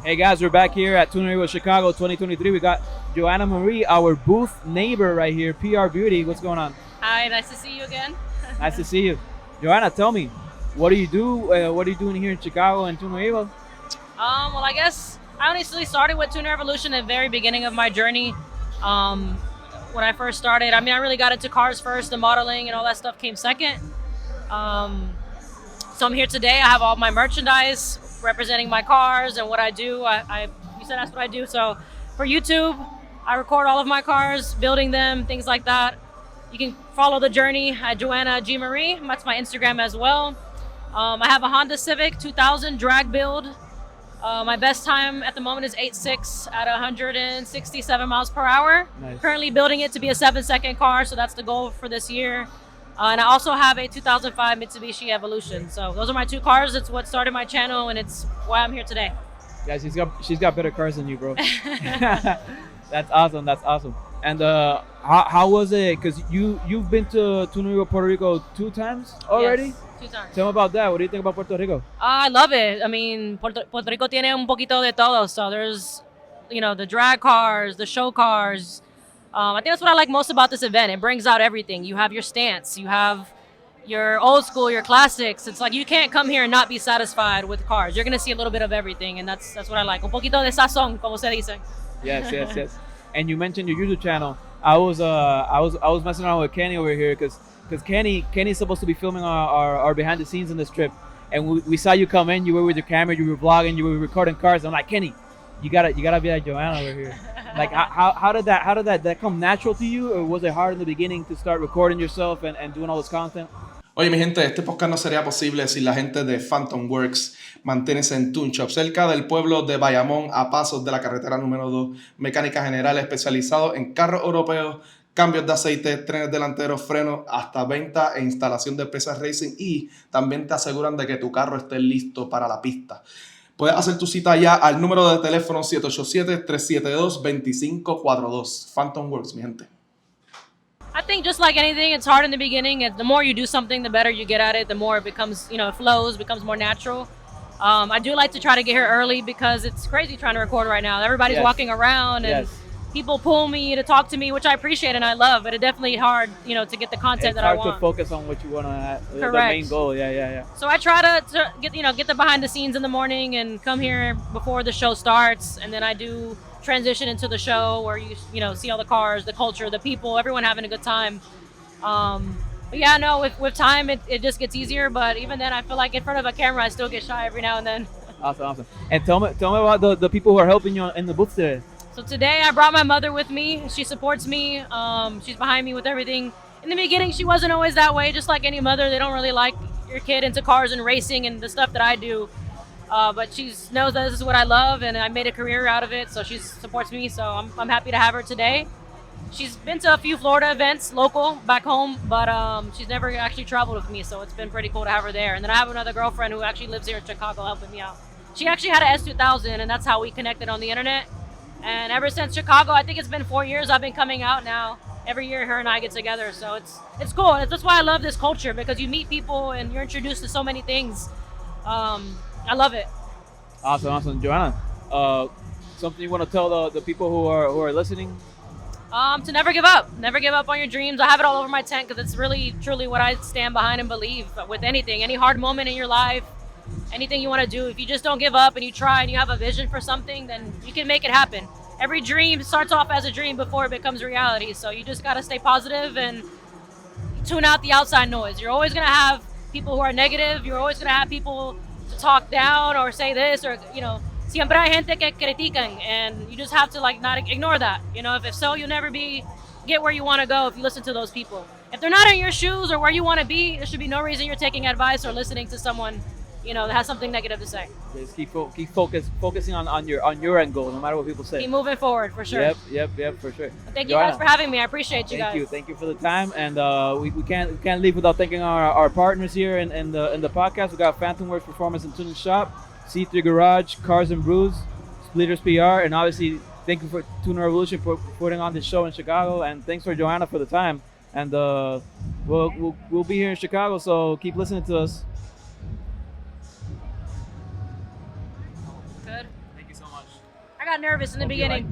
Hey guys, we're back here at Tuner Evo Chicago 2023. We got Joanna Marie, our booth neighbor right here, PR Beauty. What's going on? Hi, nice to see you again. Nice to see you. Joanna, tell me, what do you do? What are you doing here in Chicago and Tuner Evo? Well, I guess I honestly started with Tuner Evolution at the very beginning of my journey. When I first started, I mean, I really got into cars first. The modeling and all that stuff came second. So I'm here today. I have all my merchandise representing my cars and what I do. You said that's what I do. So for YouTube, I record all of my cars, building them, things like that. You can follow the journey at Joanna G. Marie. That's my Instagram as well. I have a Honda Civic 2000 drag build. My best time at the moment is 8.6 at 167 miles per hour. Nice. Currently building it to be a 7-second car, so that's the goal for this year. And I also have a 2005 Mitsubishi Evolution. So those are my two cars. It's what started my channel, and it's why I'm here today. Yeah, she's got better cars than you, bro. That's awesome. That's awesome. And how was it? Because you've been to Tuner Evo Puerto Rico 2 times already? Yes, 2 times. Tell me about that. What do you think about Puerto Rico? I love it. I mean, Puerto Rico tiene un poquito de todo. So there's, the drag cars, the show cars. I think that's what I like most about this event. It brings out everything. You have your stance. You have your old school, your classics. It's like you can't come here and not be satisfied with cars. You're going to see a little bit of everything, and that's what I like. Un poquito de sazón, como se dice. Yes. And you mentioned your YouTube channel. I was messing around with Kenny over here because Kenny's supposed to be filming our behind the scenes in this trip, and we saw you come in. You were with your camera, you were vlogging, you were recording cars. I'm like, Kenny, you gotta be like Joanna over here. Like how did that come natural to you, or was it hard in the beginning to start recording yourself and doing all this content? Oye, mi gente, este podcast no sería posible sin la gente de Phantom Works. Manténse en Tune Shop, cerca del pueblo de Bayamón, a pasos de la carretera número 2. Mecánica general especializado en carros europeos, cambios de aceite, trenes delanteros, frenos, hasta venta e instalación de piezas racing, y también te aseguran de que tu carro esté listo para la pista. Puedes hacer tu cita ya al número de teléfono 787-372-2542. Phantom Works, mi gente. I think just like anything, it's hard in the beginning. The more you do something, the better you get at it. The more it becomes, it flows, becomes more natural. I do like to try to get here early because it's crazy trying to record right now. Everybody's walking around and people pull me to talk to me, which I appreciate and I love. But it's definitely hard, to get the content that I want. It's hard to focus on what you want to. The main goal. Yeah. So I try to get the behind the scenes in the morning and come here before the show starts, and then I do transition into the show where you see all the cars, the culture, the people, everyone having a good time. But yeah, no, with time it just gets easier. But even then, I feel like in front of a camera, I still get shy every now and then. Awesome. And tell me about the people who are helping you in the booth today. So today I brought my mother with me. She supports me. She's behind me with everything. In the beginning, she wasn't always that way. Just like any mother, they don't really like your kid into cars and racing and the stuff that I do. But she knows that this is what I love, and I made a career out of it. So she supports me. So I'm happy to have her today. She's been to a few Florida events, local, back home, but she's never actually traveled with me. So it's been pretty cool to have her there. And then I have another girlfriend who actually lives here in Chicago helping me out. She actually had an S2000, and that's how we connected on the internet. And ever since Chicago, I think it's been 4 years I've been coming out now. Every year her and I get together. So it's cool. That's why I love this culture, because you meet people and you're introduced to so many things. I love it. Awesome. Joanna, something you want to tell the people who are listening? To never give up. Never give up on your dreams. I have it all over my tent because it's really, truly what I stand behind and believe with anything. Any hard moment in your life, anything you want to do, if you just don't give up and you try and you have a vision for something, then you can make it happen. Every dream starts off as a dream before it becomes reality. So you just got to stay positive and tune out the outside noise. You're always going to have people who are negative. You're always going to have people to talk down or say this, or, siempre hay gente que critican, and you just have to not ignore that. If so, you'll never get where you want to go if you listen to those people. If they're not in your shoes or where you want to be, there should be no reason you're taking advice or listening to someone that has something negative to say. Just keep focusing on your end goal, no matter what people say. Keep moving forward, for sure. Yep, for sure. Thank you guys for having me. I appreciate you guys. Thank you for the time, and we can't leave without thanking our partners here in the podcast. We got Phantom Works Performance and Tuning Shop, C3 Garage, Cars and Brews, Splitters PR, and obviously thank you for Tuner Revolution for putting on this show in Chicago, and thanks for Joanna for the time. And we'll be here in Chicago, so keep listening to us. Good. Thank you. you so much. I got nervous in the Hope you beginning. like-